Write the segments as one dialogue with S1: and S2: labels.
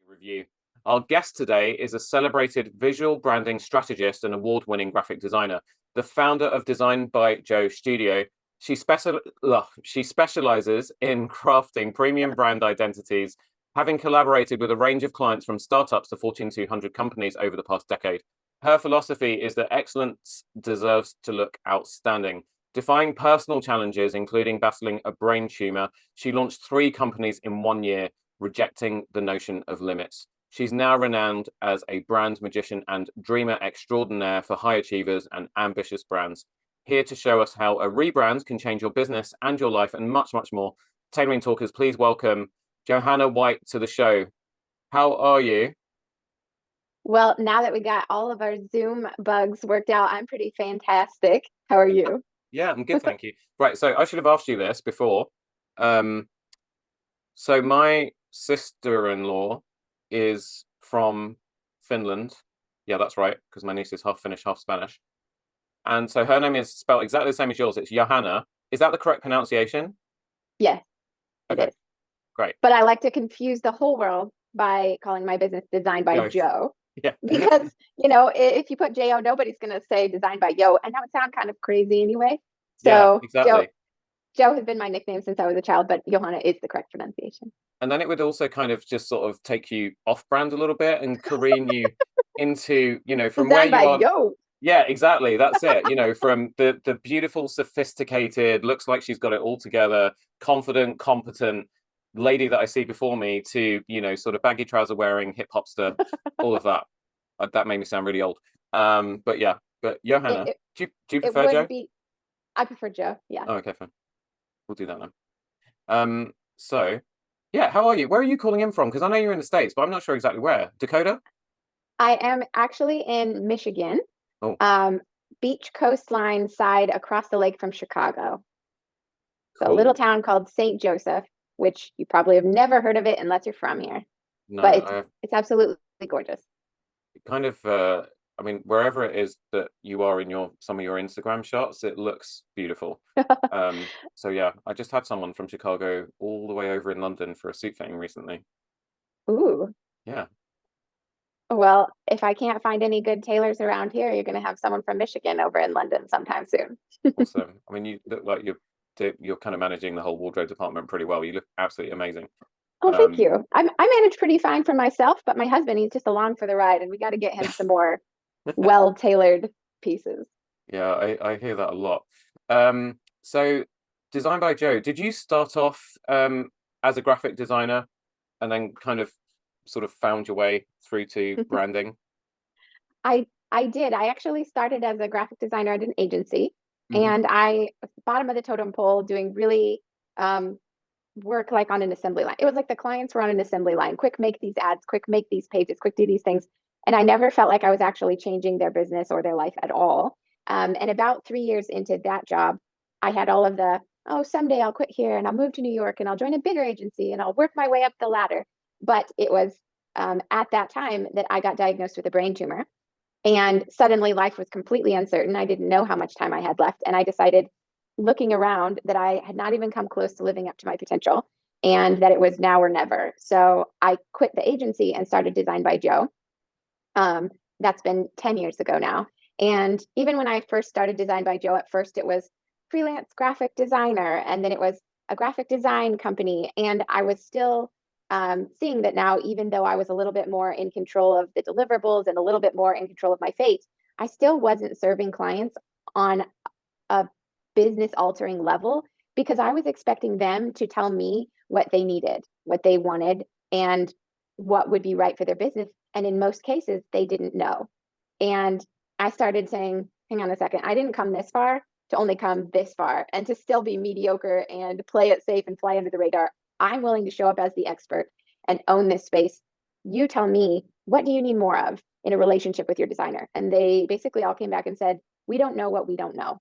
S1: Review. Our guest today is a celebrated visual branding strategist and award-winning graphic designer, the founder of Design by Joe Studio. She specializes in crafting premium brand identities, having collaborated with a range of clients from startups to Fortune 200 companies over the past decade. Her philosophy is that excellence deserves to look outstanding. Defying personal challenges, including battling a brain tumor, she launched 3 companies in 1 year, rejecting the notion of limits. She's now renowned as a brand magician and dreamer extraordinaire for high achievers and ambitious brands. Here to show us how a rebrand can change your business and your life and much, much more. Tailoring Talkers, please welcome Johanna White to the show. How are you?
S2: Well, now that we got all of our Zoom bugs worked out, I'm pretty fantastic. How are you?
S1: Yeah, I'm good, thank you. Right, so I should have asked you this before. So my sister-in-law is from Finland. Yeah, that's right, because my niece is half Finnish, half Spanish. And so her name is spelled exactly the same as yours. It's Johanna. Is that the correct pronunciation?
S2: Yes, it
S1: Okay,
S2: is.
S1: great.
S2: But I like to confuse the whole world by calling my business Designed by
S1: Yo.
S2: Joe.
S1: Yeah.
S2: Because, if you put J-O, nobody's going to say Designed by Yo. And that would sound kind of crazy anyway.
S1: Yeah,
S2: So
S1: exactly.
S2: Joe has been my nickname since I was a child, but Johanna is the correct pronunciation.
S1: And then it would also kind of just sort of take you off brand a little bit and careen you into, from where
S2: Designed by
S1: you are.
S2: Yo.
S1: Yeah, exactly. That's it. From the beautiful, sophisticated, looks like she's got it all together, confident, competent lady that I see before me to, sort of baggy trouser wearing hip hopster, all of that. That made me sound really old. But yeah, but
S2: It,
S1: Johanna,
S2: it,
S1: do you
S2: it
S1: prefer Joe?
S2: would be, I prefer Joe. Yeah.
S1: Oh, okay, fine. We'll do that now. So yeah, how are you? Where are you calling in from? Because I know you're in the States, but I'm not sure exactly where. Dakota?
S2: I am actually in Michigan.
S1: Oh,
S2: Beach coastline side across the lake from Chicago. So a little
S1: cool.
S2: town called St. Joseph, which you probably have never heard of it unless you're from here.
S1: No,
S2: But
S1: I
S2: it's absolutely gorgeous.
S1: kind of I mean, wherever it is that you are in some of your Instagram shots, it looks beautiful. So yeah, I just had someone from Chicago all the way over in London for a suit fitting recently.
S2: Ooh.
S1: Yeah,
S2: Well, if I can't find any good tailors around here, you're going to have someone from Michigan over in London sometime soon.
S1: awesome. I mean, you look like you're kind of managing the whole wardrobe department pretty well. You look absolutely amazing.
S2: Oh, thank
S1: Um,
S2: you. I manage pretty fine for myself, but my husband, he's just along for the ride, and we got to get him some more well-tailored pieces.
S1: yeah, I hear that a lot. So Designed by Joe, did you start off as a graphic designer and then kind of sort of found your way through to branding?
S2: I did. I actually started as a graphic designer at an agency,
S1: Hmm.
S2: and I bottom of the totem pole doing really work like on an assembly line. It was like the clients were on an assembly line. Quick, make these ads. Quick, make these pages. Quick, do these things. And I never felt like I was actually changing their business or their life at all. And about 3 years into that job, I had all of the, oh, someday I'll quit here and I'll move to New York and I'll join a bigger agency and I'll work my way up the ladder. But it was at that time that I got diagnosed with a brain tumor. And suddenly life was completely uncertain. I didn't know how much time I had left. And I decided, looking around, that I had not even come close to living up to my potential and that it was now or never. So I quit the agency and started Design by Joe. That's been 10 years ago now. And even when I first started Design by Joe, at first it was freelance graphic designer, and then it was a graphic design company. And I was still seeing that now, even though I was a little bit more in control of the deliverables and a little bit more in control of my fate, I still wasn't serving clients on a business altering level because I was expecting them to tell me what they needed, what they wanted, and what would be right for their business. And in most cases, they didn't know. And I started saying, hang on a second, I didn't come this far to only come this far and to still be mediocre and play it safe and fly under the radar. I'm willing to show up as the expert and own this space. You tell me, what do you need more of in a relationship with your designer? And they basically all came back and said, we don't know what we don't know.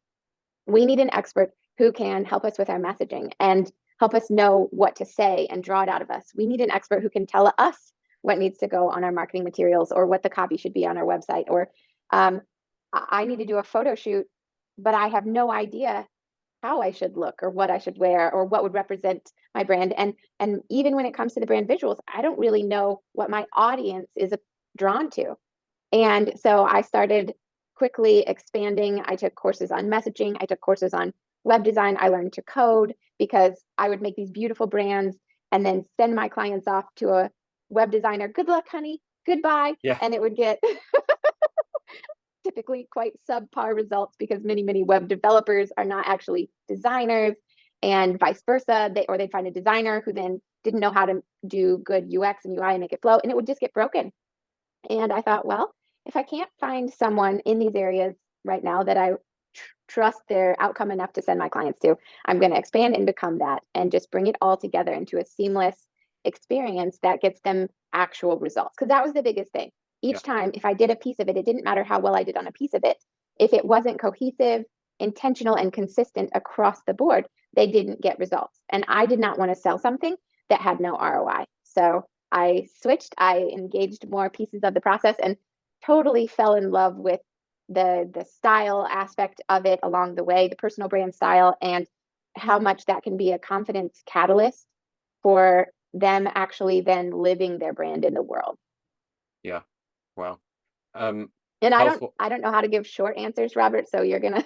S2: We need an expert who can help us with our messaging and help us know what to say and draw it out of us. We need an expert who can tell us what needs to go on our marketing materials or what the copy should be on our website. Or I need to do a photo shoot, but I have no idea how I should look or what I should wear or what would represent my brand. And even when it comes to the brand visuals, I don't really know what my audience is drawn to. And so I started quickly expanding. I took courses on messaging. I took courses on web design. I learned to code because I would make these beautiful brands and then send my clients off to a web designer. Good luck, honey. Goodbye.
S1: Yeah.
S2: And it would get typically quite subpar results because many web developers are not actually designers, and vice versa. They'd find a designer who then didn't know how to do good UX and UI and make it flow, and it would just get broken. And I thought, well, if I can't find someone in these areas right now that I trust their outcome enough to send my clients to, I'm going to expand and become that and just bring it all together into a seamless experience that gets them actual results. Because that was the biggest thing.
S1: Yeah.
S2: Each time, if I did a piece of it, it didn't matter how well I did on a piece of it. If it wasn't cohesive, intentional, and consistent across the board, they didn't get results. And I did not want to sell something that had no ROI. So I switched, I engaged more pieces of the process and totally fell in love with the style aspect of it along the way, the personal brand style, and how much that can be a confidence catalyst for them actually then living their brand in the world.
S1: Yeah. Wow.
S2: And
S1: Health.
S2: I don't know how to give short answers, Robert. So you're gonna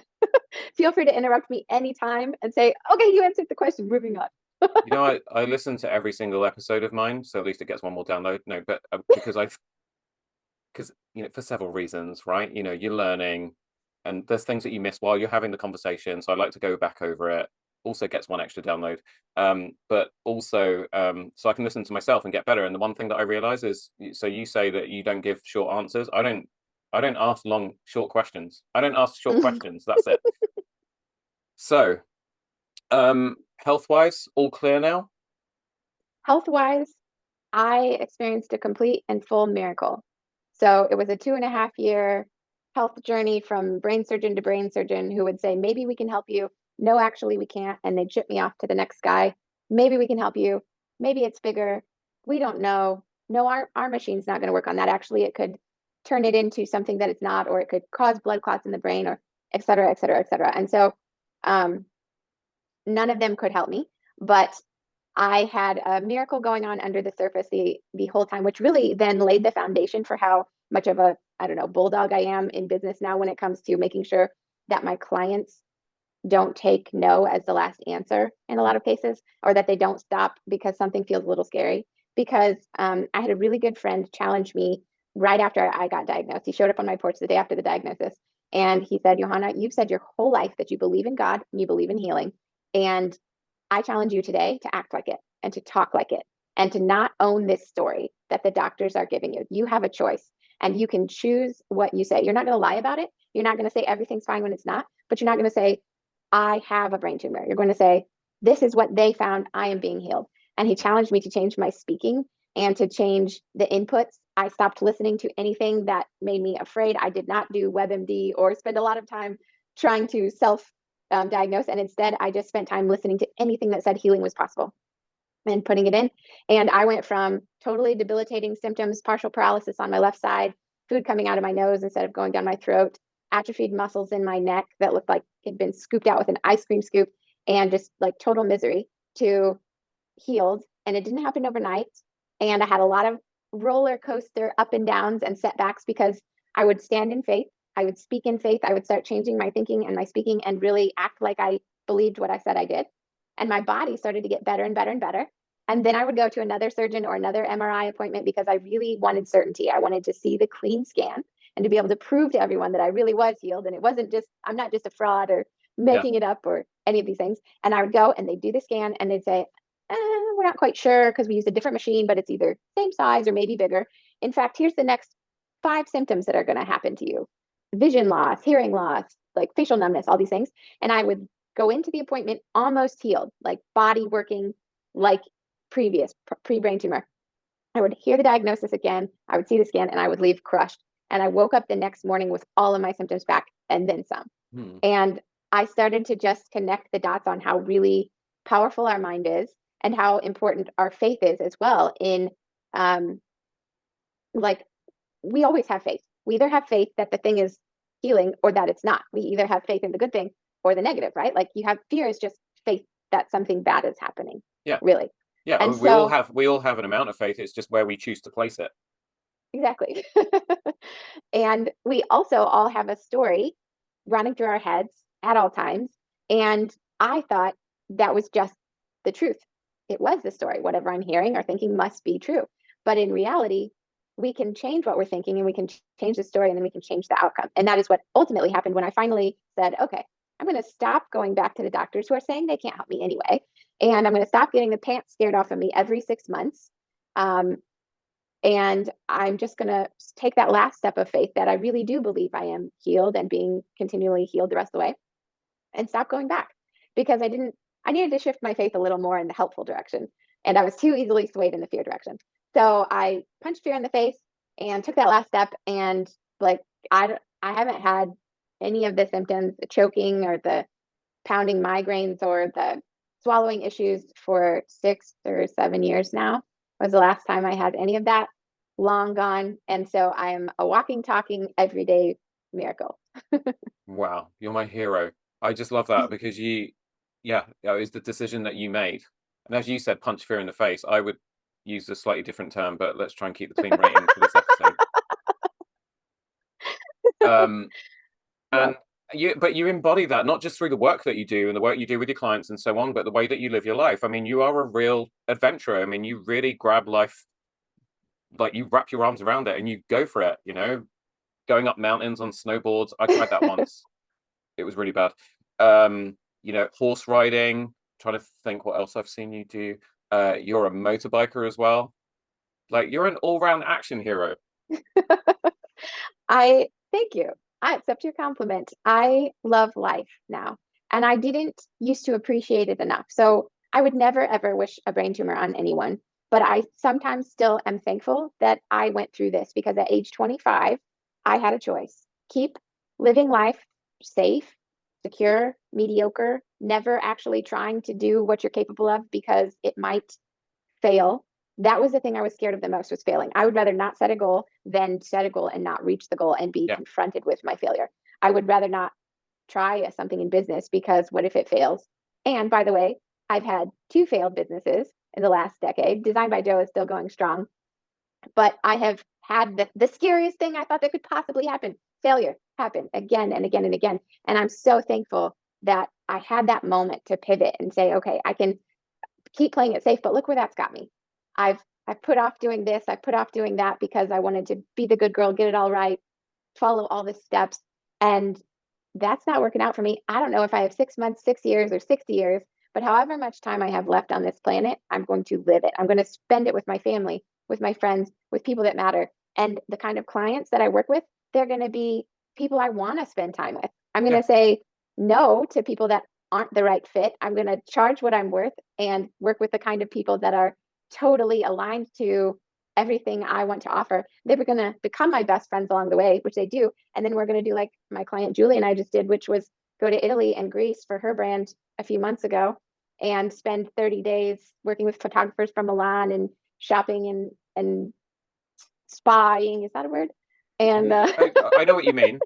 S2: feel free to interrupt me anytime and say, okay, you answered the question, moving on.
S1: You know, I listen to every single episode of mine, so at least it gets one more download. No, but because for several reasons, right? You're learning, and there's things that you miss while you're having the conversation. So I like to go back over it. Also gets one extra download, but also so I can listen to myself and get better. And the one thing that I realize is, so you say that you don't give short answers. I don't ask long, short questions. I don't ask short questions. That's it. So, health-wise, all clear now?
S2: Health-wise, I experienced a complete and full miracle. So it was a 2.5 year health journey from brain surgeon to brain surgeon who would say, maybe we can help you. No, actually, we can't. And they'd ship me off to the next guy. Maybe we can help you. Maybe it's bigger. We don't know. No, our machine's not going to work on that. Actually, it could turn it into something that it's not, or it could cause blood clots in the brain, or et cetera, et cetera, et cetera. And so um, none of them could help me. But I had a miracle going on under the surface the whole time, which really then laid the foundation for how much of a, I don't know, bulldog I am in business now when it comes to making sure that my clients don't take no as the last answer in a lot of cases, or that they don't stop because something feels a little scary. Because I had a really good friend challenge me right after I got diagnosed. He showed up on my porch the day after the diagnosis, and he said, Johanna, you've said your whole life that you believe in God and you believe in healing. And I challenge you today to act like it and to talk like it and to not own this story that the doctors are giving you. You have a choice and you can choose what you say. You're not going to lie about it. You're not going to say everything's fine when it's not, but you're not going to say, I have a brain tumor. You're going to say, this is what they found. I am being healed. And he challenged me to change my speaking and to change the inputs. I stopped listening to anything that made me afraid. I did not do WebMD or spend a lot of time trying to self diagnose. And instead, I just spent time listening to anything that said healing was possible and putting it in. And I went from totally debilitating symptoms, partial paralysis on my left side, food coming out of my nose instead of going down my throat, atrophied muscles in my neck that looked like it had been scooped out with an ice cream scoop, and just like total misery, to healed. And it didn't happen overnight. And I had a lot of roller coaster up and downs and setbacks because I would stand in faith. I would speak in faith. I would start changing my thinking and my speaking and really act like I believed what I said I did. And my body started to get better and better and better. And then I would go to another surgeon or another MRI appointment because I really wanted certainty. I wanted to see the clean scan and to be able to prove to everyone that I really was healed. And it wasn't just, I'm not just a fraud or
S1: Yeah.
S2: making it up or any of these things. And I would go and they'd do the scan and they'd say, we're not quite sure because we used a different machine, but it's either same size or maybe bigger. In fact, here's the next 5 symptoms that are going to happen to you: vision loss, hearing loss, like facial numbness, all these things. And I would go into the appointment almost healed, like body working like previous pre-brain tumor. I would hear the diagnosis again. I would see the scan and I would leave crushed. And I woke up the next morning with all of my symptoms back and then some. And I started to just connect the dots on how really powerful our mind is and how important our faith is as well in like we always have faith. We either have faith that the thing is healing or that it's not. We either have faith in the good thing or the negative, right? Like you have fear is just faith that something bad is happening.
S1: Yeah.
S2: Really.
S1: Yeah.
S2: And
S1: We all
S2: so
S1: have an amount of faith. It's just where we choose to place it.
S2: exactly. And we also all have a story running through our heads at all times. And I thought that was just the truth. It was the story. Whatever I'm hearing or thinking must be true. But in reality, we can change what we're thinking and we can change the story and then we can change the outcome. And that is what ultimately happened when I finally said, okay, I'm going to stop going back to the doctors who are saying they can't help me anyway. And I'm going to stop getting the pants scared off of me every 6 months. And I'm just going to take that last step of faith that I really do believe I am healed and being continually healed the rest of the way and stop going back because I needed to shift my faith a little more in the helpful direction. And I was too easily swayed in the fear direction. So I punched fear in the face and took that last step. And like, I haven't had any of the symptoms, the choking or the pounding migraines or the swallowing issues for 6 or 7 years now. Was the last time I had any of that. Long gone. And so I am a walking, talking, everyday miracle.
S1: Wow, you're my hero. I just love that because yeah, it was the decision that you made. And as you said, punch fear in the face. I would use a slightly different term, but let's try and keep the clean rating for this episode. Um,
S2: Yep.
S1: and but you embody that not just through the work that you do and the work you do with your clients and so on, but the way that you live your life. I mean, you are a real adventurer. I mean, you really grab life, like you wrap your arms around it and you go for it, going up mountains on snowboards. I tried that once. It was really bad. Horse riding, trying to think what else I've seen you do. You're a motorbiker as well. Like you're an all-round action hero.
S2: I thank you. I accept your compliment. I love life now, and I didn't used to appreciate it enough. So I would never ever wish a brain tumor on anyone, but I sometimes still am thankful that I went through this because at age 25, I had a choice. Keep living life safe, secure, mediocre, never actually trying to do what you're capable of because it might fail. That was the thing I was scared of the most was failing. I would rather not set a goal than set a goal and not reach the goal and be
S1: Yeah.
S2: confronted with my failure. I would rather not try something in business because what if it fails? And by the way, I've had 2 failed businesses in the last decade. Designed by Joe is still going strong, but I have had the scariest thing I thought that could possibly happen, failure, happen again and again and again. And I'm so thankful that I had that moment to pivot and say, okay, I can keep playing it safe, but look where that's got me. I've put off doing this, I put off doing that because I wanted to be the good girl, get it all right, follow all the steps. And that's not working out for me. I don't know if I have 6 months, 6 years, or 60 years, but however much time I have left on this planet, I'm going to live it. I'm going to spend it with my family, with my friends, with people that matter. And the kind of clients that I work with, they're going to be people I want to spend time with. I'm going to say no to people that aren't the right fit. I'm going to charge what I'm worth and work with the kind of people that are totally aligned to everything I want to offer. They were going to become my best friends along the way, which they do. And then we're going to do like my client Julie and I just did, which was go to Italy and Greece for her brand a few months ago and spend 30 days working with photographers from Milan and shopping and spying. Is that a word? And
S1: I know what you mean.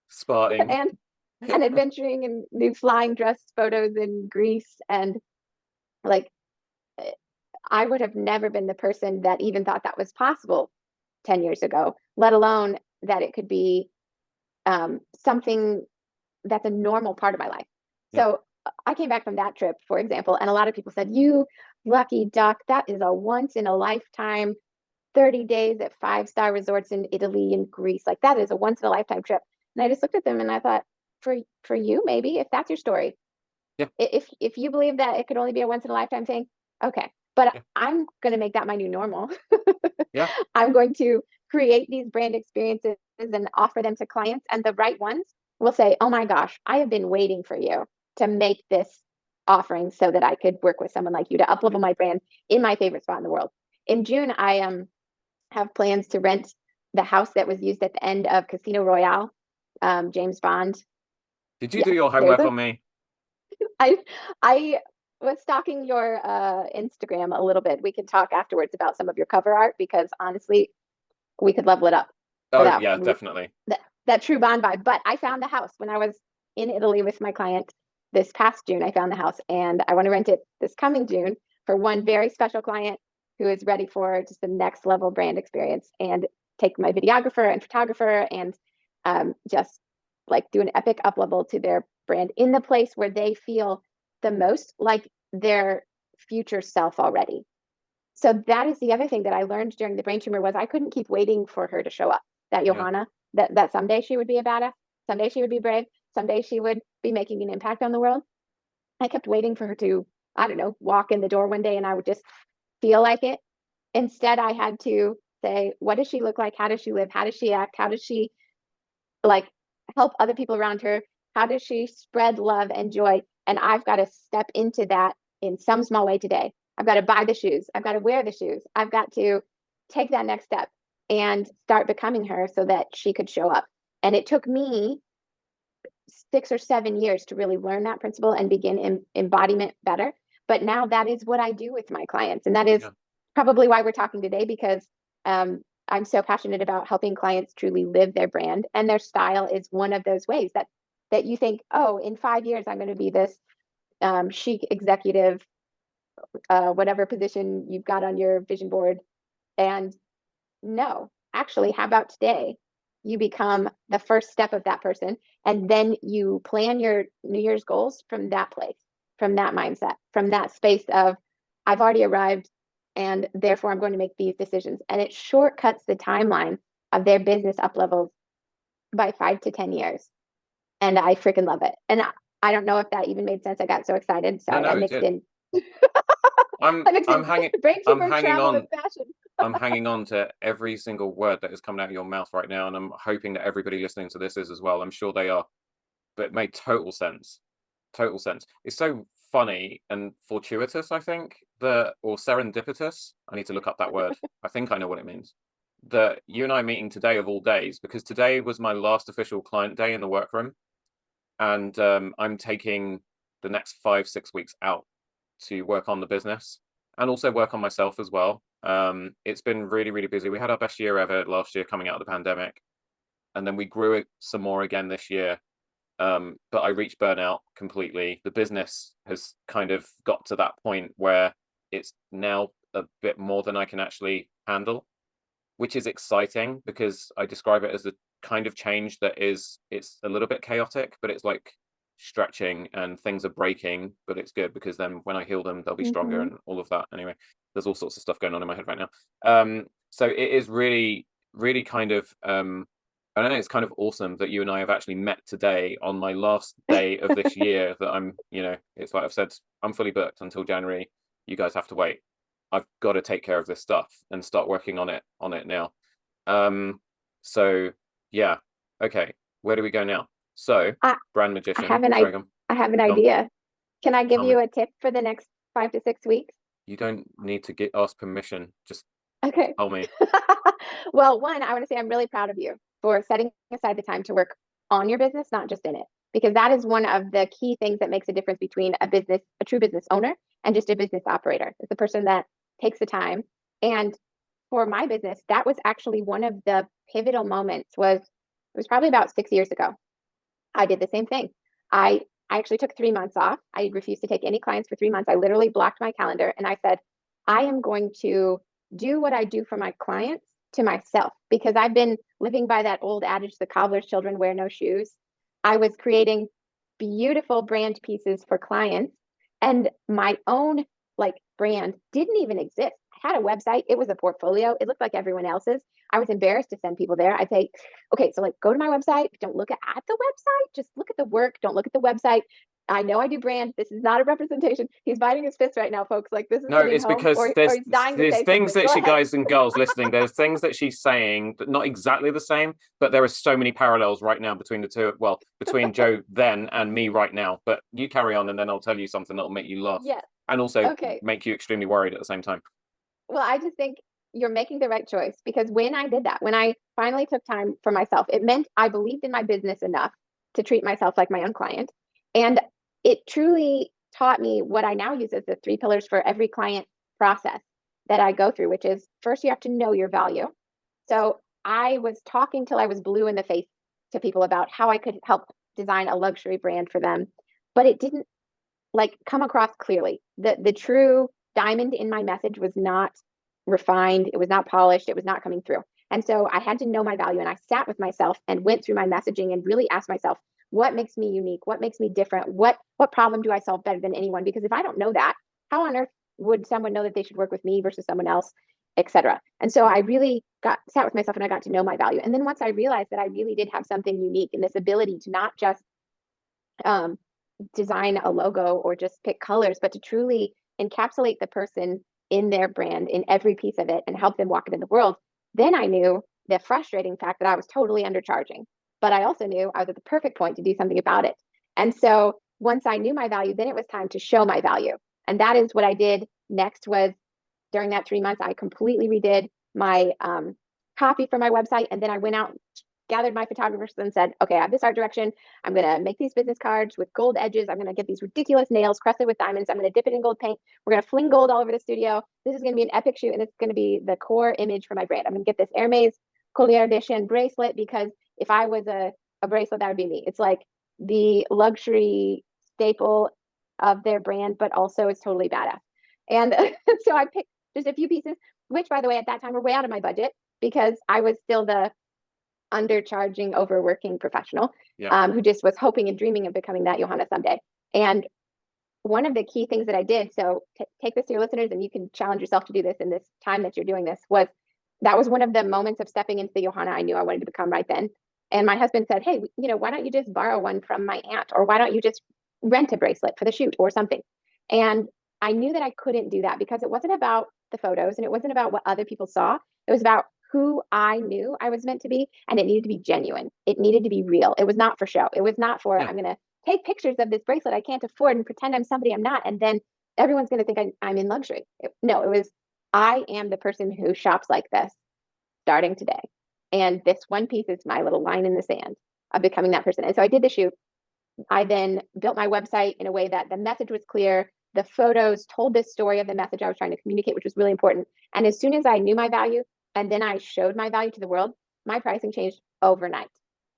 S1: Spotting.
S2: and adventuring and do flying dress photos in Greece. And like I would have never been the person that even thought that was possible 10 years ago, let alone that it could be something that's a normal part of my life.
S1: Yeah.
S2: So I came back from that trip, for example, and a lot of people said, you lucky duck, that is a once in a lifetime 30 days at 5-star resorts in Italy and Greece. Like that is a once in a lifetime trip. And I just looked at them and I thought, for you, maybe if that's your story,
S1: Yeah.
S2: If you believe that it could only be a once in a lifetime thing, okay. But
S1: Yeah.
S2: I'm going to make that my new normal.
S1: Yeah.
S2: I'm going to create these brand experiences and offer them to clients, and the right ones will say, "Oh my gosh, I have been waiting for you to make this offering so that I could work with someone like you to uplevel my brand in my favorite spot in the world." In June, I have plans to rent the house that was used at the end of Casino Royale, James Bond.
S1: Did you do
S2: Yes,
S1: your
S2: there's
S1: homework on me?
S2: I I was stalking your Instagram a little bit. We can talk afterwards about some of your cover art because honestly, we could level it up for
S1: Oh yeah, definitely.
S2: that true Bond vibe. But I found the house when I was in Italy with my client this past June. I found the house and I want to rent it this coming June for one very special client who is ready for just the next level brand experience, and take my videographer and photographer and just like do an epic up level to their brand in the place where they feel the most like their future self already. So that is the other thing that I learned during the brain tumor was I couldn't keep waiting for her to show up. That
S1: Yeah.
S2: Johanna, that someday she would be a badass, someday she would be brave, someday she would be making an impact on the world. I kept waiting for her to, I don't know, walk in the door one day and I would just feel like it. Instead, I had to say, what does she look like? How does she live? How does she act? How does she like help other people around her? How does she spread love and joy? And I've got to step into that in some small way today. I've got to buy the shoes. I've got to wear the shoes. I've got to take that next step and start becoming her so that she could show up. And it took me 6 or 7 years to really learn that principle and begin embodiment better. But now that is what I do with my clients. And that is probably why we're talking today, because I'm so passionate about helping clients truly live their brand, and their style is one of those ways that you think, oh, in 5 years, I'm going to be this chic executive, whatever position you've got on your vision board. And no, actually, how about today? You become the first step of that person, and then you plan your New Year's goals from that place, from that mindset, from that space of, I've already arrived, and therefore I'm going to make these decisions. And it shortcuts the timeline of their business up levels by 5 to 10 years. And I freaking love it. And I don't know if that even made sense. I got so excited. Sorry,
S1: No,
S2: I
S1: it
S2: mixed
S1: did.
S2: in.
S1: I'm
S2: I mixed
S1: I'm
S2: in
S1: hanging
S2: brain
S1: I'm
S2: tumor,
S1: hanging
S2: travel,
S1: on.
S2: and fashion.
S1: I'm hanging on to every single word that is coming out of your mouth right now, and I'm hoping that everybody listening to this is as well. I'm sure they are. But it made total sense. Total sense. It's so funny and fortuitous, I think, that, or serendipitous. I need to look up that word. I think I know what it means. That you and I are meeting today of all days, because today was my last official client day in the workroom, and I'm taking the next 5-6 weeks out to work on the business and also work on myself as well. It's been really, really busy. We had our best year ever last year coming out of the pandemic, and then we grew it some more again this year. But I reached burnout completely. The business has kind of got to that point where it's now a bit more than I can actually handle, which is exciting because I describe it as a kind of change that is, it's a little bit chaotic, but it's like stretching and things are breaking, but it's good because then when I heal them, they'll be stronger and all of that. Anyway, there's all sorts of stuff going on in my head right now. So it is really, really kind of, I don't know, it's kind of awesome that you and I have actually met today on my last day of this year that I'm, it's like I've said, I'm fully booked until January. You guys have to wait. I've got to take care of this stuff and start working on it now. So yeah, okay. Where do we go now? So brand magician.
S2: I have an idea. Can I give you a tip for the next 5 to 6 weeks?
S1: You don't need to ask permission. Just
S2: okay.
S1: Tell me.
S2: Well, one, I want to say I'm really proud of you for setting aside the time to work on your business, not just in it, because that is one of the key things that makes a difference between a true business owner and just a business operator. It's the person that takes the time. And for my business, that was actually one of the pivotal moments. It was probably about 6 years ago. I did the same thing. I actually took 3 months off. I refused to take any clients for 3 months. I literally blocked my calendar and I said, I am going to do what I do for my clients to myself, because I've been living by that old adage, the cobbler's children wear no shoes. I was creating beautiful brand pieces for clients, and my own brand didn't even exist. I had a website. It was a portfolio. It looked like everyone else's. I was embarrassed to send people there. I'd say, okay, so go to my website. Don't look at the website. Just look at the work. Don't look at the website. I know I do brand. This is not a representation. He's biting his fist right now, folks. This is
S1: no, it's because
S2: or he's dying to say
S1: things
S2: something.
S1: that she, guys and girls listening, there's things that she's saying that not exactly the same, but there are so many parallels right now between the two. Well, between Joe then and me right now. But you carry on, and then I'll tell you something that'll make you laugh.
S2: Yes.
S1: And also make you extremely worried at the same time.
S2: Well, I just think you're making the right choice, because when I did that, when I finally took time for myself, it meant I believed in my business enough to treat myself like my own client. And it truly taught me what I now use as the 3 pillars for every client process that I go through, which is, first, you have to know your value. So I was talking till I was blue in the face to people about how I could help design a luxury brand for them, but it didn't like come across clearly. The true diamond in my message was not refined, it was not polished, it was not coming through. And so I had to know my value, and I sat with myself and went through my messaging and really asked myself, what makes me unique? What makes me different? What problem do I solve better than anyone? Because if I don't know that, how on earth would someone know that they should work with me versus someone else, etc. And so I really sat with myself and I got to know my value. And then once I realized that I really did have something unique and this ability to not just design a logo or just pick colors, but to truly encapsulate the person in their brand in every piece of it and help them walk it in the world, then I knew the frustrating fact that I was totally undercharging. But I also knew I was at the perfect point to do something about it. And so once I knew my value, then it was time to show my value. And that is what I did next. Was during that 3 months, I completely redid my copy for my website. And then I went out, gathered my photographers and said, okay, I have this art direction. I'm going to make these business cards with gold edges. I'm going to get these ridiculous nails crusted with diamonds. I'm going to dip it in gold paint. We're going to fling gold all over the studio. This is going to be an epic shoot, and it's going to be the core image for my brand. I'm going to get this Hermes Collier Edition bracelet, because if I was a bracelet, that would be me. It's like the luxury staple of their brand, but also it's totally badass. And so I picked just a few pieces, which, by the way, at that time were way out of my budget because I was still the undercharging, overworking professional who just was hoping and dreaming of becoming that Johanna someday. And one of the key things that I did, so take this to your listeners, and you can challenge yourself to do this in this time that you're doing this, was that was one of the moments of stepping into the Johanna I knew I wanted to become right then. And my husband said, hey, why don't you just borrow one from my aunt? Or why don't you just rent a bracelet for the shoot or something? And I knew that I couldn't do that because it wasn't about the photos and it wasn't about what other people saw. It was about who I knew I was meant to be, and it needed to be genuine. It needed to be real. It was not for show. It was not for, I'm going to take pictures of this bracelet I can't afford and pretend I'm somebody I'm not, and then everyone's going to think I'm in luxury. No, it was, I am the person who shops like this starting today. And this one piece is my little line in the sand of becoming that person. And so I did the shoot. I then built my website in a way that the message was clear. The photos told this story of the message I was trying to communicate, which was really important. And as soon as I knew my value, and then I showed my value to the world, my pricing changed overnight.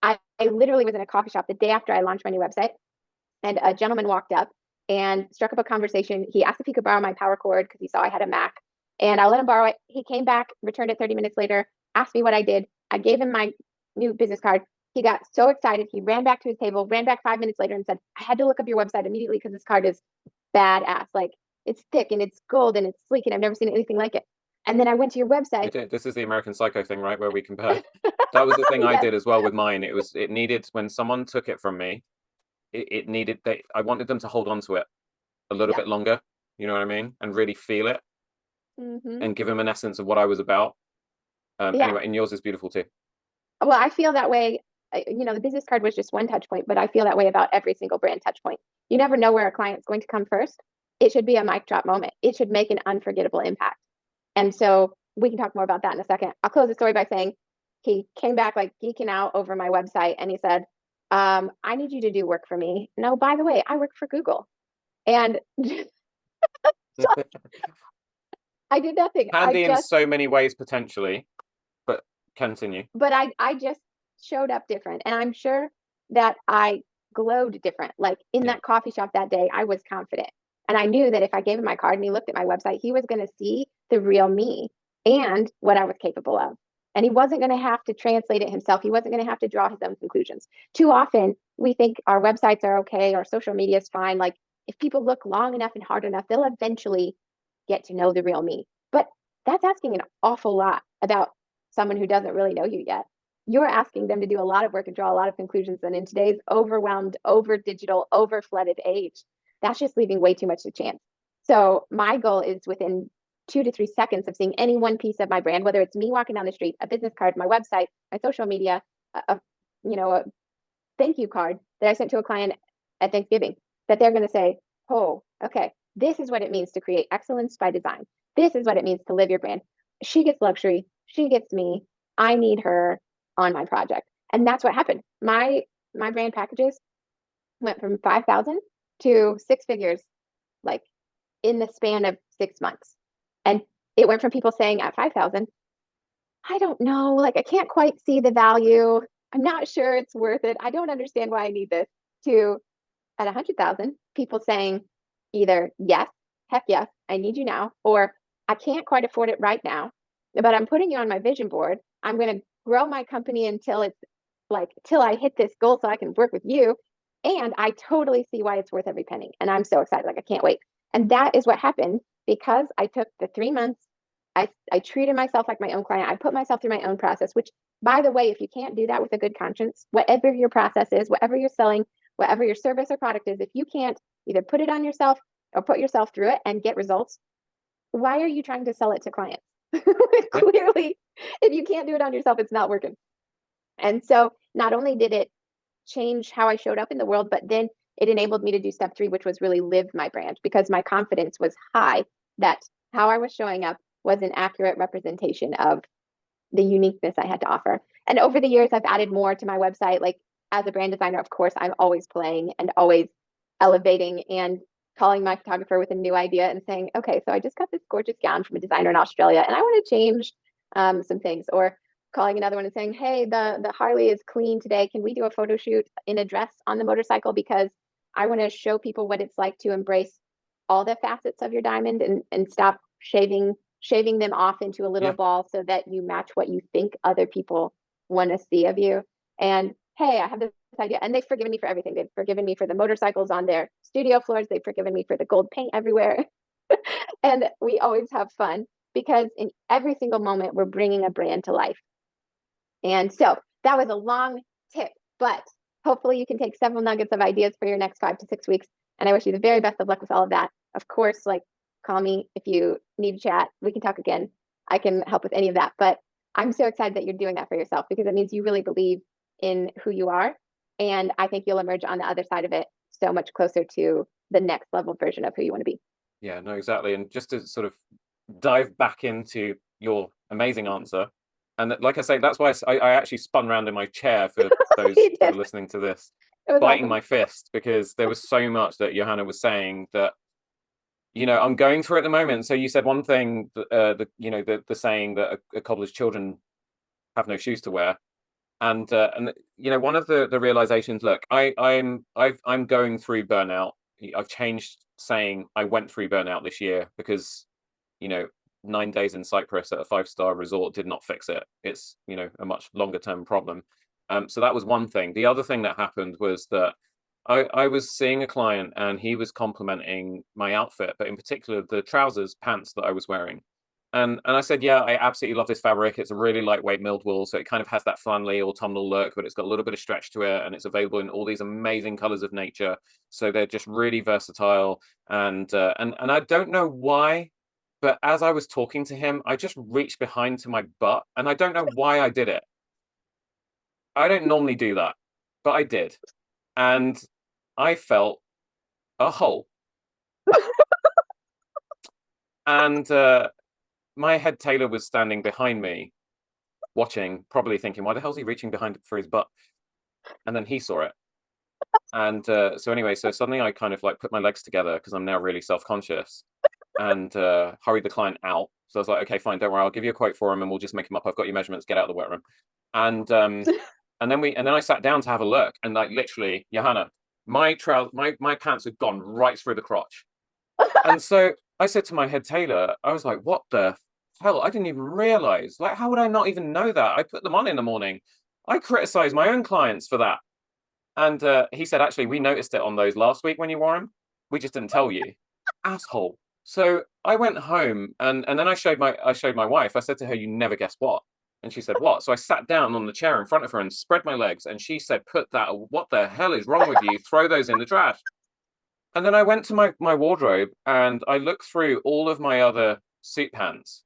S2: I literally was in a coffee shop the day after I launched my new website, and a gentleman walked up and struck up a conversation. He asked if he could borrow my power cord because he saw I had a Mac, and I let him borrow it. He came back, returned it 30 minutes later, asked me what I did. I gave him my new business card. He got so excited. He ran back to his table, ran back 5 minutes later and said, I had to look up your website immediately because this card is badass. Like, it's thick and it's gold and it's sleek and I've never seen anything like it. And then I went to your website.
S1: This is the American Psycho thing, right? Where we compare. That was the thing I did as well with mine. It needed, when someone took it from me, it needed, I wanted them to hold on to it a little bit longer. You know what I mean? And really feel it and give them an essence of what I was about. Anyway, and yours is beautiful too.
S2: Well, I feel that way. The business card was just one touch point, but I feel that way about every single brand touch point. You never know where a client's going to come first. It should be a mic drop moment. It should make an unforgettable impact. And so we can talk more about that in a second. I'll close the story by saying he came back like geeking out over my website and he said, I need you to do work for me. No, by the way, I work for Google. And I did nothing.
S1: Handy in so many ways potentially, but continue.
S2: But I just showed up different, and I'm sure that I glowed different. Like in that coffee shop that day, I was confident. And I knew that if I gave him my card and he looked at my website, he was going to see the real me and what I was capable of. And he wasn't going to have to translate it himself. He wasn't going to have to draw his own conclusions. Too often, we think our websites are okay, our social media is fine. Like if people look long enough and hard enough, they'll eventually get to know the real me. But that's asking an awful lot about someone who doesn't really know you yet. You're asking them to do a lot of work and draw a lot of conclusions. And in today's overwhelmed, over digital, over flooded age, that's just leaving way too much to chance. So my goal is within 2 to 3 seconds of seeing any one piece of my brand, whether it's me walking down the street, a business card, my website, my social media, a thank you card that I sent to a client at Thanksgiving, that they're going to say, oh, okay, this is what it means to create excellence by design. This is what it means to live your brand. She gets luxury. She gets me. I need her on my project. And that's what happened. My brand packages went from 5,000 to 6 figures, like in the span of 6 months. And it went from people saying at 5,000, I don't know, like I can't quite see the value. I'm not sure it's worth it. I don't understand why I need this, to at 100,000 people saying either yes, heck yes, I need you now, or I can't quite afford it right now, but I'm putting you on my vision board. I'm going to grow my company until it's like, till I hit this goal so I can work with you. And I totally see why it's worth every penny. And I'm so excited. Like, I can't wait. And that is what happened because I took the 3 months. I treated myself like my own client. I put myself through my own process, which, by the way, if you can't do that with a good conscience, whatever your process is, whatever you're selling, whatever your service or product is, if you can't either put it on yourself or put yourself through it and get results, why are you trying to sell it to clients?
S1: Yeah.
S2: Clearly, if you can't do it on yourself, it's not working. And so not only did it change how I showed up in the world, but then it enabled me to do step 3, which was really live my brand, because my confidence was high that how I was showing up was an accurate representation of the uniqueness I had to offer. And over the years, I've added more to my website. Like, as a brand designer, of course, I'm always playing and always elevating and calling my photographer with a new idea and saying, okay, so I just got this gorgeous gown from a designer in Australia and I want to change some things. Or calling another one and saying, hey, the Harley is clean today. Can we do a photo shoot in a dress on the motorcycle? Because I want to show people what it's like to embrace all the facets of your diamond and stop shaving them off into a little
S1: Yeah.
S2: ball so that you match what you think other people want to see of you. And hey, I have this idea. And they've forgiven me for everything. They've forgiven me for the motorcycles on their studio floors. They've forgiven me for the gold paint everywhere. And we always have fun because in every single moment, we're bringing a brand to life. And so that was a long tip, but hopefully you can take several nuggets of ideas for your next 5 to 6 weeks. And I wish you the very best of luck with all of that. Of course, like, call me if you need to chat. We can talk again. I can help with any of that. But I'm so excited that you're doing that for yourself because it means you really believe in who you are. And I think you'll emerge on the other side of it so much closer to the next level version of who you want to be.
S1: Yeah, no, exactly. And just to sort of dive back into your amazing answer, and like I say, that's why I actually spun around in my chair for those
S2: You
S1: that are
S2: did.
S1: listening to this,
S2: It was
S1: biting
S2: awesome.
S1: my fist because there was so much that Johanna was saying that I'm going through at the moment. So you said one thing, the saying that a cobbler's children have no shoes to wear, and one of the realizations. Look, I'm going through burnout. I've changed saying I went through burnout this year because you know 9 days in Cyprus at a 5-star resort did not fix it. It's a much longer term problem. So that was one thing. The other thing that happened was that I was seeing a client and he was complimenting my outfit, but in particular the trousers, pants that I was wearing. And I said, yeah, I absolutely love this fabric. It's a really lightweight milled wool, so it kind of has that flannelly autumnal look, but it's got a little bit of stretch to it, and it's available in all these amazing colors of nature. So they're just really versatile. And I don't know why, but as I was talking to him, I just reached behind to my butt, and I don't know why I did it. I don't normally do that, but I did, and I felt a hole. And my head tailor was standing behind me, watching, probably thinking, "Why the hell's he reaching behind for his butt?" And then he saw it, and so anyway, so suddenly I kind of like put my legs together because I'm now really self-conscious, and hurried the client out. So I was like, "Okay, fine, don't worry, I'll give you a quote for him, and we'll just make him up. I've got your measurements. Get out of the wet room." And and then I sat down to have a look, and like literally, Johanna, my pants had gone right through the crotch. And so I said to my head tailor, I was like, what the hell? I didn't even realize. Like, how would I not even know that? I put them on in the morning. I criticize my own clients for that. And he said, actually, we noticed it on those last week when you wore them. We just didn't tell you. Asshole. So I went home and then I showed my wife. I said to her, you never guess what? And she said, what? So I sat down on the chair in front of her and spread my legs. And she said, what the hell is wrong with you? Throw those in the trash. And then I went to my wardrobe and I looked through all of my other suit pants.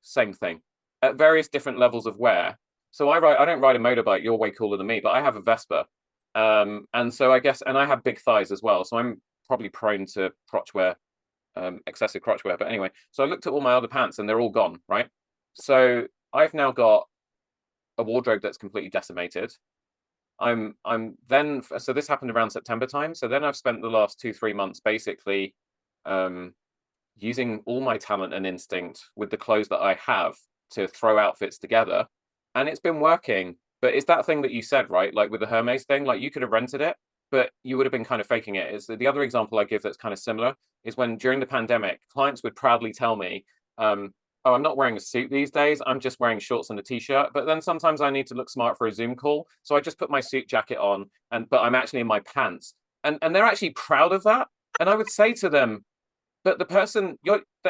S1: Same thing, at various different levels of wear. So I don't ride a motorbike. You're way cooler than me, but I have a Vespa. And so I guess, and I have big thighs as well. So I'm probably prone to crotch wear, excessive crotch wear. But anyway, so I looked at all my other pants and they're all gone, right? So I've now got a wardrobe that's completely decimated. I'm then, so this happened around September time. So then I've spent the last 2 3 months basically um, using all my talent and instinct with the clothes that I have to throw outfits together, and it's been working. But it's that thing that you said, right? Like with the Hermes thing, like you could have rented it, but you would have been kind of faking it. Is the other example I give that's kind of similar is when during the pandemic, clients would proudly tell me, "Oh, I'm not wearing a suit these days. I'm just wearing shorts and a t-shirt." But then sometimes I need to look smart for a Zoom call, so I just put my suit jacket on, and but I'm actually in my pants, and they're actually proud of that. And I would say to them, "But the person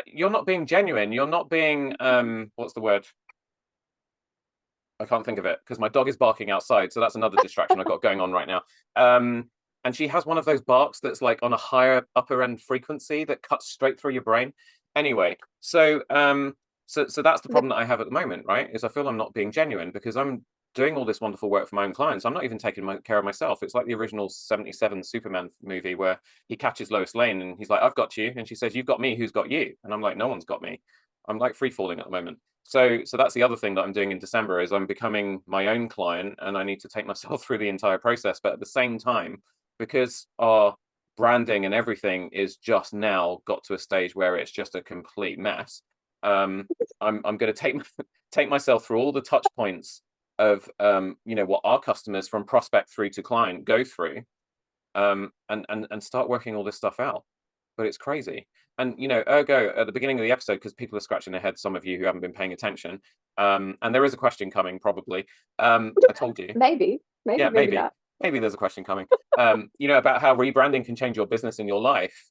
S1: you're not being genuine. You're not being what's the word? I can't think of it because my dog is barking outside, so that's another distraction I've got going on right now. And she has one of those barks that's like on a higher upper end frequency that cuts straight through your brain. Anyway, so that's the
S2: The,
S1: problem that I have at the moment, right? Is I feel I'm not being genuine because I'm doing all this wonderful work for my own clients. I'm not even taking care of myself. It's like the original 77 Superman movie where he catches Lois Lane and he's like, "I've got you." And she says, "You've got me, who's got you?" And I'm like, "No one's got me." I'm like free falling at the moment. So that's the other thing that I'm doing in December is I'm becoming my own client and I need to take myself through the entire process. But at the same time, because our branding and everything is just now got to a stage where it's just a complete mess, I'm going to take myself through all the touch points of what our customers from prospect through to client go through, and start working all this stuff out. But it's crazy. And ergo at the beginning of the episode, because people are scratching their heads, some of you who haven't been paying attention, and there is a question coming probably. I told you.
S2: maybe,
S1: Yeah,
S2: maybe not.
S1: maybe there's a question coming. About how rebranding can change your business and your life.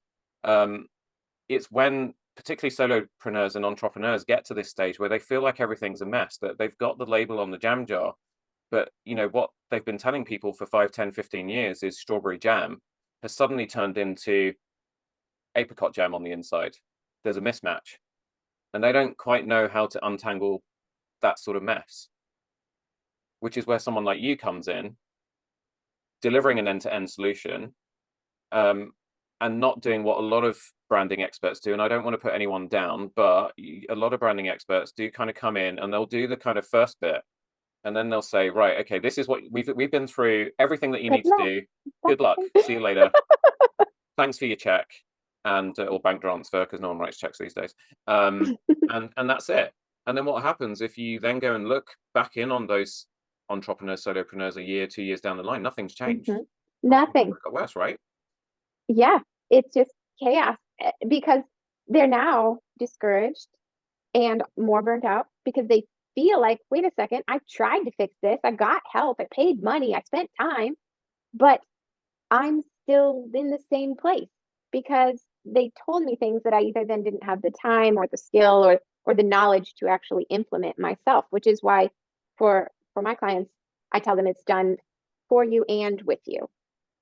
S1: It's when particularly solopreneurs and entrepreneurs get to this stage where they feel like everything's a mess, that they've got the label on the jam jar, but what they've been telling people for 5, 10, 15 years is strawberry jam has suddenly turned into apricot jam on the inside. There's a mismatch, and they don't quite know how to untangle that sort of mess, which is where someone like you comes in, delivering an end-to-end solution, and not doing what a lot of branding experts do. And I don't want to put anyone down, but a lot of branding experts do kind of come in and they'll do the kind of first bit, and then they'll say, right, okay, this is what we've been through, everything that you
S2: Good
S1: need to
S2: luck.
S1: do. Good luck. See you later. Thanks for your check, and or bank transfer because no one writes checks these days. And that's it. And then what happens if you then go and look back in on those entrepreneurs, solopreneurs a year, 2 years down the line? Nothing's changed.
S2: Nothing.
S1: It got worse, right?
S2: Yeah, it's just chaos because they're now discouraged and more burnt out because they feel like, wait a second, I tried to fix this. I got help. I paid money. I spent time, but I'm still in the same place because they told me things that I either then didn't have the time or the skill or the knowledge to actually implement myself, which is why for my clients, I tell them it's done for you and with you.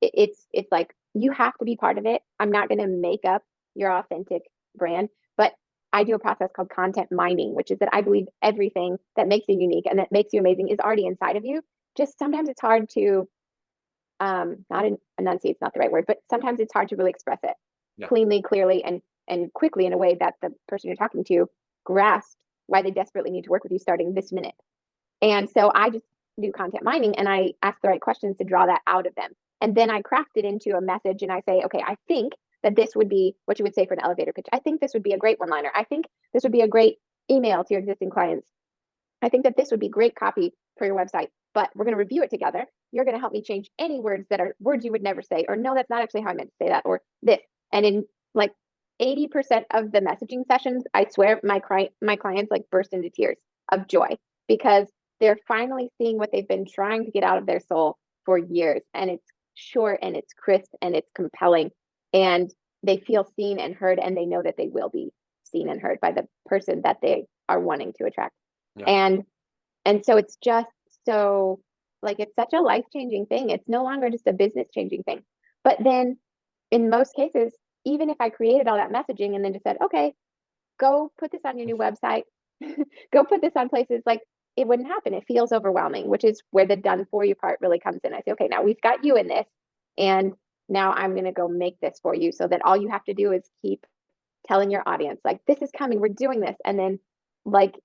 S2: It's like you have to be part of it. I'm not going to make up your authentic brand, but I do a process called content mining, which is that I believe everything that makes you unique and that makes you amazing is already inside of you. Just sometimes it's hard to not enunciate, it's not the right word, but sometimes it's hard to really express it cleanly, clearly, and quickly in a way that the person you're talking to grasps why they desperately need to work with you starting this minute. And so I just do content mining and I ask the right questions to draw that out of them. And then I craft it into a message and I say, okay, I think that this would be what you would say for an elevator pitch. I think this would be a great one-liner. I think this would be a great email to your existing clients. I think that this would be great copy for your website, but we're going to review it together. You're going to help me change any words that are words you would never say, or no, that's not actually how I meant to say that, or this. And in like 80% of the messaging sessions, I swear my clients like burst into tears of joy because they're finally seeing what they've been trying to get out of their soul for years. And it's short and it's crisp and it's compelling. And they feel seen and heard, and they know that they will be seen and heard by the person that they are wanting to attract.
S1: Yeah.
S2: And so it's just so like it's such a life-changing thing. It's no longer just a business-changing thing. But then in most cases, even if I created all that messaging and then just said, okay, go put this on your new website, go put this on places, like it wouldn't happen. It feels overwhelming, which is where the done for you part really comes in. I say, okay, now we've got you in this, and now I'm going to go make this for you so that all you have to do is keep telling your audience, like, this is coming, we're doing this. And then, like,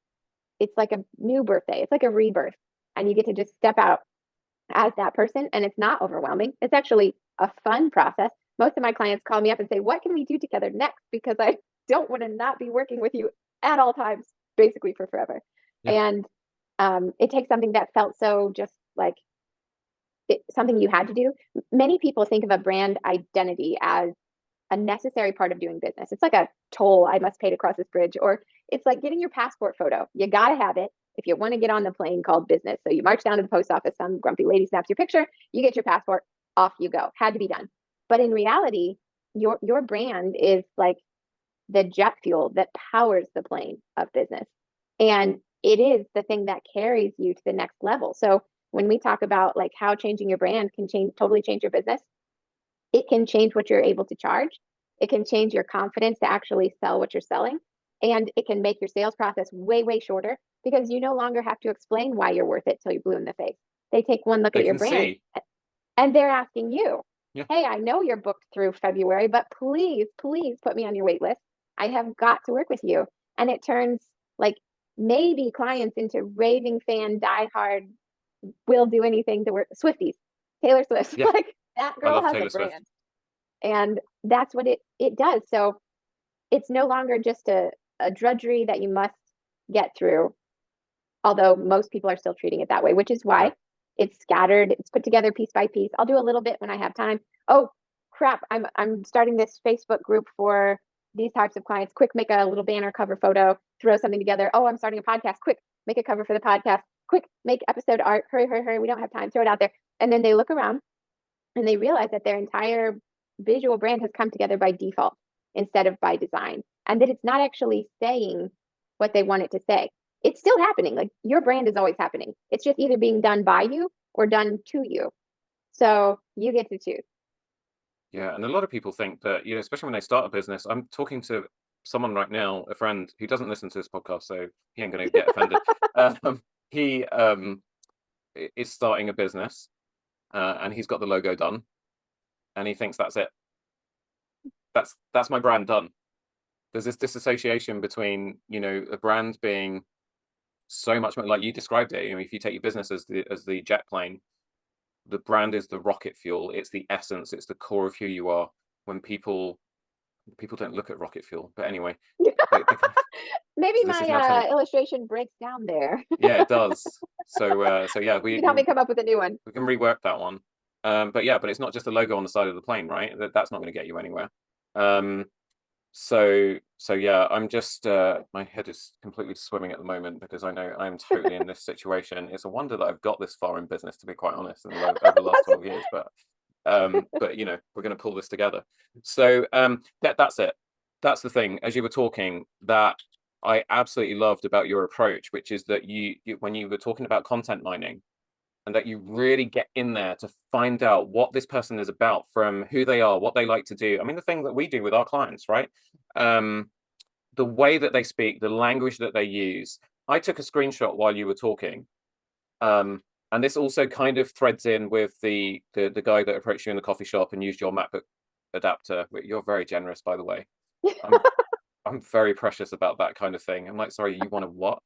S2: it's like a new birthday, it's like a rebirth, and you get to just step out as that person. And it's not overwhelming. It's actually a fun process. Most of my clients call me up and say, what can we do together next? Because I don't want to not be working with you at all times, basically for forever.
S1: Yeah.
S2: And it takes something that felt so just like something you had to do. Many people think of a brand identity as a necessary part of doing business. It's like a toll I must pay to cross this bridge, or it's like getting your passport photo. You got to have it if you want to get on the plane called business. So you march down to the post office, some grumpy lady snaps your picture, you get your passport, off you go. Had to be done. But in reality, your brand is like the jet fuel that powers the plane of business. And it is the thing that carries you to the next level. So when we talk about like how changing your brand can totally change your business, it can change what you're able to charge. It can change your confidence to actually sell what you're selling. And it can make your sales process way, way shorter because you no longer have to explain why you're worth it till you're blue in the face. They take one look
S1: They
S2: at your
S1: can
S2: brand
S1: see.
S2: and they're asking you,
S1: Yeah.
S2: hey, I know you're booked through February, but please, please put me on your wait list. I have got to work with you. And it turns like maybe clients into raving fan, diehard, will do anything to work. Swifties, Taylor Swift.
S1: Yeah.
S2: Like that
S1: I
S2: girl
S1: love
S2: has a
S1: Taylor Swift.
S2: brand. And that's what it does. So it's no longer just a drudgery that you must get through, although most people are still treating it that way, which is why
S1: Yeah.
S2: it's scattered, it's put together piece by piece. I'll do a little bit when I have time. Oh crap, I'm starting this Facebook group for these types of clients. Quick, make a little banner cover photo, throw something together. Oh, I'm starting a podcast. Quick, make a cover for the podcast. Quick, make episode art. Hurry, hurry, hurry. We don't have time. Throw it out there. And then they look around and they realize that their entire visual brand has come together by default instead of by design, and that it's not actually saying what they want it to say. It's still happening. Like your brand is always happening. It's just either being done by you or done to you. So you get to choose.
S1: Yeah, and a lot of people think that, especially when they start a business. I'm talking to someone right now, a friend who doesn't listen to this podcast, so he ain't going to get offended. He is starting a business, and he's got the logo done, and he thinks that's it. That's my brand done. There's this disassociation between, a brand being so much more, like you described it. If you take your business as the jet plane, the brand is the rocket fuel. It's the essence. It's the core of who you are. When people don't look at rocket fuel, but anyway,
S2: Maybe
S1: so this is now turning.
S2: my illustration breaks down there.
S1: Yeah, it does. So yeah,
S2: You can help me come up with a new one.
S1: we can rework that one. But it's not just a logo on the side of the plane, right? That's not going to get you anywhere. So yeah, I'm just my head is completely swimming at the moment because I know I'm totally in this situation. It's a wonder that I've got this far in business, to be quite honest, over the last 12 years. But we're going to pull this together. So that's it. That's the thing. As you were talking, that I absolutely loved about your approach, which is that you when you were talking about content mining, and that you really get in there to find out what this person is about, from who they are, what they like to do. I mean, the thing that we do with our clients, right? The way that they speak, the language that they use. I took a screenshot while you were talking. And this also kind of threads in with the guy that approached you in the coffee shop and used your MacBook adapter. You're very generous, by the way. I'm very precious about that kind of thing. I'm like, sorry, you want a what?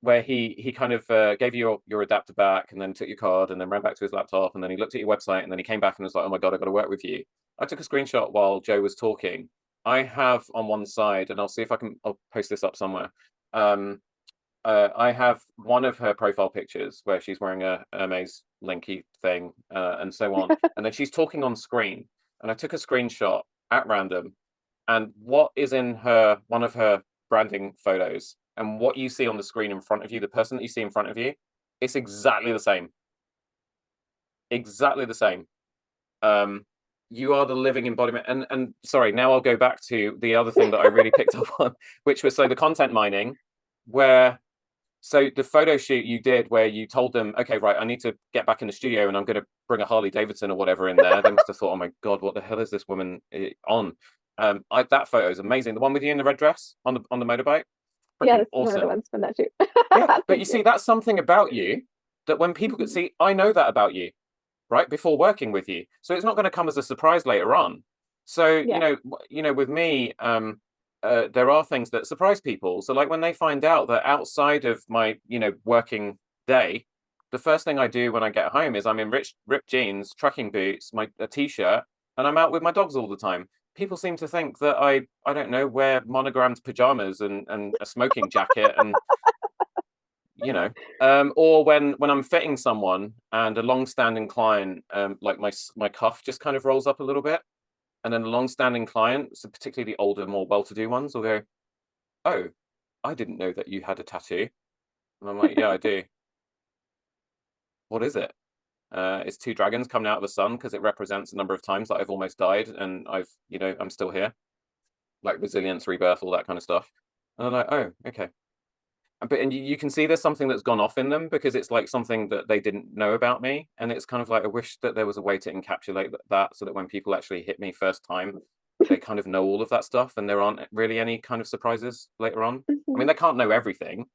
S1: Where he kind of gave you your adapter back and then took your card and then ran back to his laptop, and then he looked at your website and then he came back and was like, oh my God, I've got to work with you. I took a screenshot while Joe was talking. I have on one side, and I'll see if I'll post this up somewhere. I have one of her profile pictures where she's wearing a Hermes linky thing and so on. And then she's talking on screen. And I took a screenshot at random. And what is in one of her branding photos and what you see on the screen in front of you, the person that you see in front of you, it's exactly the same. Exactly the same. You are the living embodiment. And sorry, now I'll go back to the other thing that I really picked up on, which was the content mining, so the photo shoot you did where you told them, okay, right, I need to get back in the studio and I'm going to bring a Harley Davidson or whatever in there. They must have thought, oh my God, what the hell is this woman on? That photo is amazing. The one with you in the red dress on the motorbike.
S2: Yeah, that's
S1: awesome.
S2: One of the ones from that shoot.
S1: Yeah, but you see, that's something about you that when people could see, I know that about you, right, before working with you. So it's not going to come as a surprise later on. So,
S2: Yeah.
S1: with me, there are things that surprise people. So like when they find out that outside of my, working day, the first thing I do when I get home is I'm in ripped jeans, trekking boots, a t-shirt, and I'm out with my dogs all the time. People seem to think that I don't know, wear monogrammed pajamas and a smoking jacket and or when I'm fitting someone and a long-standing client, like my cuff just kind of rolls up a little bit, and then a long-standing client, so particularly the older, more well-to-do ones, will go, "Oh, I didn't know that you had a tattoo," and I'm like, "Yeah, I do. What is it?" It's two dragons coming out of the sun because it represents a number of times that I've almost died and I'm still here, like resilience, rebirth, all that kind of stuff. And I'm like, "Oh, okay." But you can see there's something that's gone off in them because it's like something that they didn't know about me, and it's kind of like I wish that there was a way to encapsulate that so that when people actually hit me first time, they kind of know all of that stuff and there aren't really any kind of surprises later on. I mean,
S2: Mhm.
S1: they can't know everything,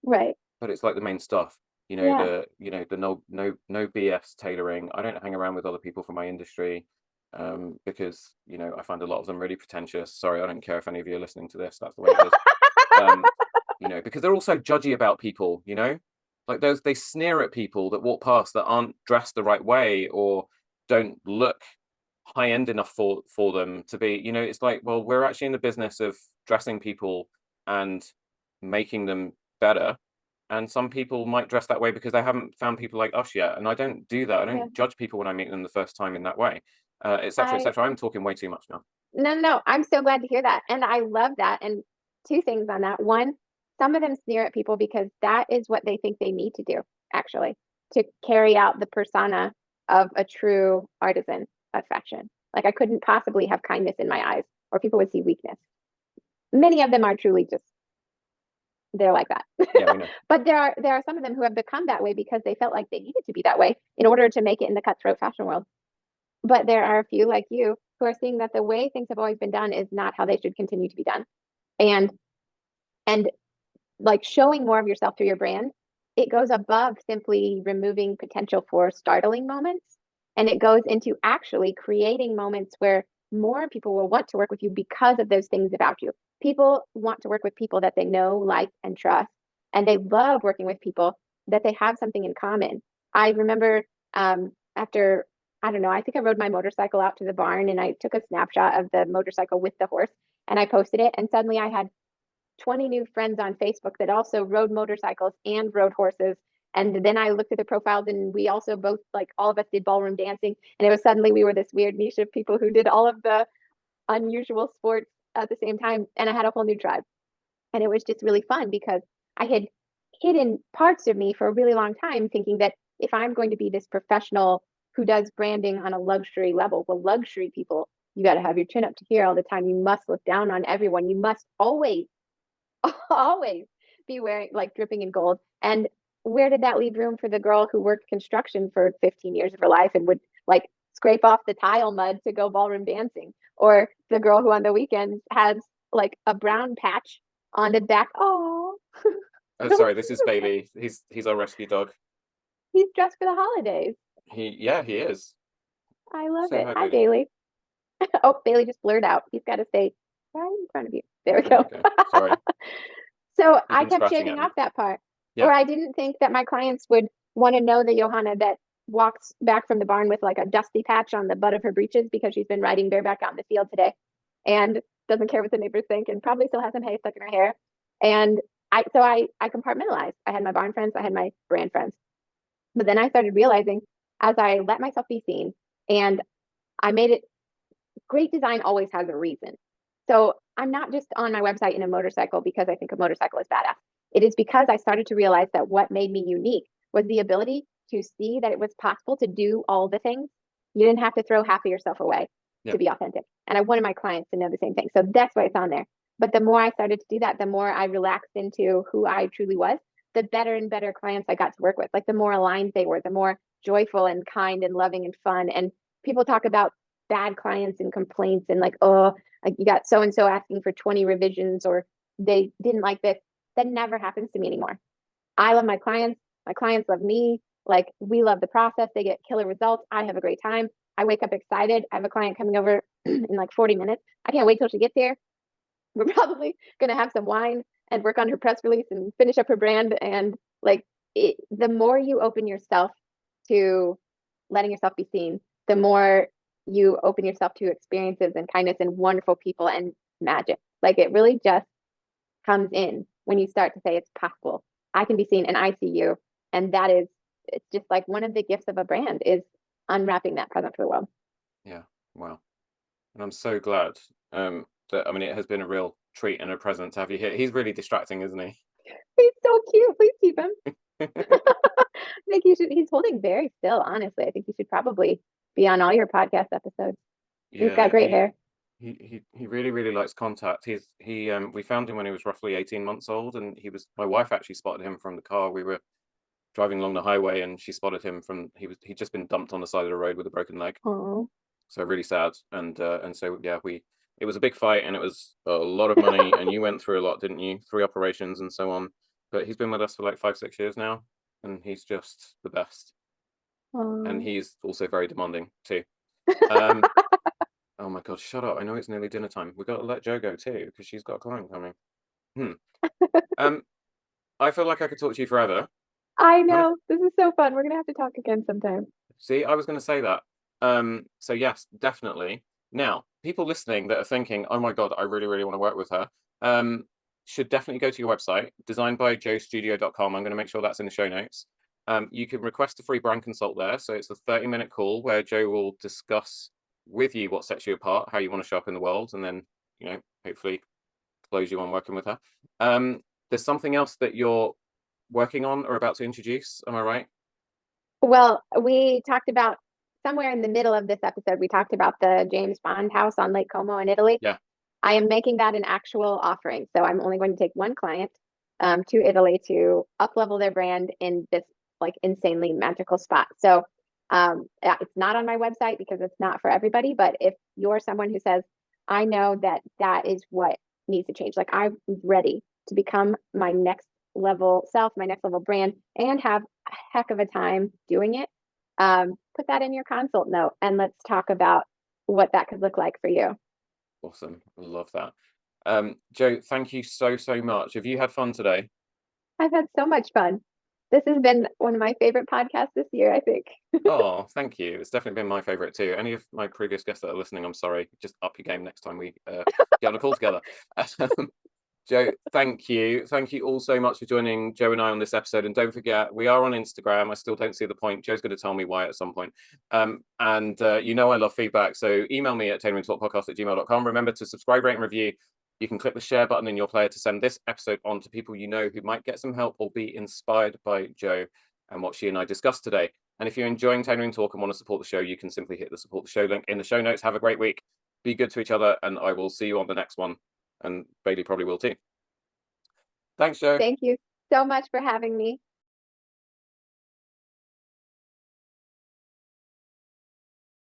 S2: Right.
S1: but it's like the main stuff.
S2: Yeah.
S1: The no BS tailoring. I don't hang around with other people from my industry because I find a lot of them really pretentious. Sorry, I don't care if any of you are listening to this. That's the way it is. Um, because they're also judgy about people, like they sneer at people that walk past that aren't dressed the right way or don't look high end enough for them to be, it's like, well, we're actually in the business of dressing people and making them better. And some people might dress that way because they haven't found people like us yet. And I don't do that. I
S2: Yeah.
S1: don't judge people when I meet them the first time in that way, et cetera, et
S2: I
S1: cetera. I'm talking way too much now.
S2: No, no, no. I'm so glad to hear that. And I love that. And two things on that. One, some of them sneer at people because that is what they think they need to do, actually, to carry out the persona of a true artisan of fashion. Like I couldn't possibly have kindness in my eyes, or people would see weakness. Many of them are truly just they're like that.
S1: Yeah, we know.
S2: But there are some of them who have become that way because they felt like they needed to be that way in order to make it in the cutthroat fashion world. But there are a few like you who are seeing that the way things have always been done is not how they should continue to be done. And and like showing more of yourself through your brand, it goes above simply removing potential for startling moments. And it goes into actually creating moments where more people will want to work with you because of those things about you. People want to work with people that they know, like, and trust. And they love working with people that they have something in common. I remember after, I don't know, I think I rode my motorcycle out to the barn and I took a snapshot of the motorcycle with the horse and I posted it. And suddenly I had 20 new friends on Facebook that also rode motorcycles and rode horses. And then I looked at the profiles and we also both, like all of us did ballroom dancing. And it was suddenly we were this weird niche of people who did all of the unusual sports at the same time. And I had a whole new tribe. And it was just really fun because I had hidden parts of me for a really long time, thinking that if I'm going to be this professional who does branding on a luxury level, well, luxury people, you got to have your chin up to here all the time. You must look down on everyone. You must always always be wearing like dripping in gold. And where did that leave room for the girl who worked construction for 15 years of her life and would like scrape off the tile mud to go ballroom dancing? Or the girl who on the weekends has like a brown patch on the back. Oh,
S1: Oh, sorry, this is Bailey. He's our rescue dog.
S2: he's dressed for the holidays.
S1: He is.
S2: I love
S1: Say
S2: it.
S1: hi,
S2: Hi,
S1: Bailey.
S2: Bailey. Oh, Bailey just blurred out. He's got to stay right in front of you. There we
S1: There we
S2: go.
S1: go. Sorry.
S2: So
S1: He's
S2: I
S1: been
S2: kept
S1: scratching
S2: shaving
S1: at me.
S2: off that part.
S1: Yeah.
S2: Or I didn't think that my clients would want to know the Johanna that walks back from the barn with like a dusty patch on the butt of her breeches because she's been riding bareback out in the field today and doesn't care what the neighbors think and probably still has some hay stuck in her hair. And I compartmentalized. I had my barn friends, I had my brand friends. But then I started realizing as I let myself be seen and I made it great design always has a reason. So I'm not just on my website in a motorcycle because I think a motorcycle is badass. It is because I started to realize that what made me unique was the ability to see that it was possible to do all the things. You didn't have to throw half of yourself away
S1: Yeah.
S2: to be authentic. And I wanted my clients to know the same thing. So that's why it's on there. But the more I started to do that, the more I relaxed into who I truly was, the better and better clients I got to work with. Like the more aligned they were, the more joyful and kind and loving and fun. And people talk about bad clients and complaints and like, oh, like you got so and so asking for 20 revisions or they didn't like this. That never happens to me anymore. I love my clients. My clients love me. Like we love the process. They get killer results. I have a great time. I wake up excited. I have a client coming over in like 40 minutes. I can't wait till she gets here. We're probably going to have some wine and work on her press release and finish up her brand. And like the more you open yourself to letting yourself be seen, the more you open yourself to experiences and kindness and wonderful people and magic. Like it really just comes in when you start to say it's possible I can be seen and I see you. And that is, it's just like one of the gifts of a brand is unwrapping that present for the world.
S1: Yeah. Wow. And I'm so glad that, I mean, it has been a real treat and a present to have you here. He's really distracting, isn't he?
S2: He's so cute. Please keep him. I think you should, he's holding very still, honestly. I think you should probably be on all your podcast episodes. He's got
S1: Yeah,
S2: great hair.
S1: he really, really likes contact. He we found him when he was roughly 18 months old, and my wife actually spotted him from the car. We were driving along the highway and she spotted him from he'd just been dumped on the side of the road with a broken leg.
S2: Oh.
S1: So really sad. And so yeah, it was a big fight and it was a lot of money and you went through a lot, didn't you? 3 operations and so on. But he's been with us for like 5-6 years now and he's just the best. And
S2: Oh.
S1: he's also very demanding too. Um oh my god, shut up. I know it's nearly dinner time. We've got to let Jo go too because she's got a client coming. Um I feel like I could talk to you forever.
S2: I
S1: Kind of.
S2: know. This is so fun. We're gonna have to talk again sometime.
S1: See, I was going to say that. So yes, definitely. Now, people listening that are thinking, "Oh my God, I really, really want to work with her," should definitely go to your website, designedbyjostudio.com. I'm going to make sure that's in the show notes. You can request a free brand consult there. So it's a 30-minute call where Jo will discuss with you what sets you apart, how you want to show up in the world, and then, hopefully close you on working with her. There's something else that you're working on or about to introduce. Am I right?
S2: Well, we talked about somewhere in the middle of this episode, we talked about the James Bond house on Lake Como in Italy.
S1: Yeah.
S2: I am making that an actual offering. So I'm only going to take one client to Italy to up level their brand in this like insanely magical spot. So it's not on my website because it's not for everybody. But if you're someone who says, I know that that is what needs to change, like I'm ready to become my next level self, my next level brand, and have a heck of a time doing it, put that in your consult note and let's talk about what that could look like for you.
S1: Awesome. I love that. Jo, thank you so, so much. Have you had fun today?
S2: I've had so much fun. This has been one of my favorite podcasts this year, I think.
S1: Oh, thank you. It's definitely been my favorite too. Any of my previous guests that are listening, I'm sorry. Just up your game next time we get on a call together. Jo, thank you. Thank you all so much for joining Jo and I on this episode. And don't forget, we are on Instagram. I still don't see the point. Jo's going to tell me why at some point. And I love feedback. So email me at tailoringtalkpodcast@gmail.com. Remember to subscribe, rate, and review. You can click the share button in your player to send this episode on to people you know who might get some help or be inspired by Jo and what she and I discussed today. And if you're enjoying Tailoring Talk and want to support the show, you can simply hit the support the show link in the show notes. Have a great week. Be good to each other, and I will see you on the next one. And Bailey probably will too. Thanks, Jo.
S2: Thank you so much for having me.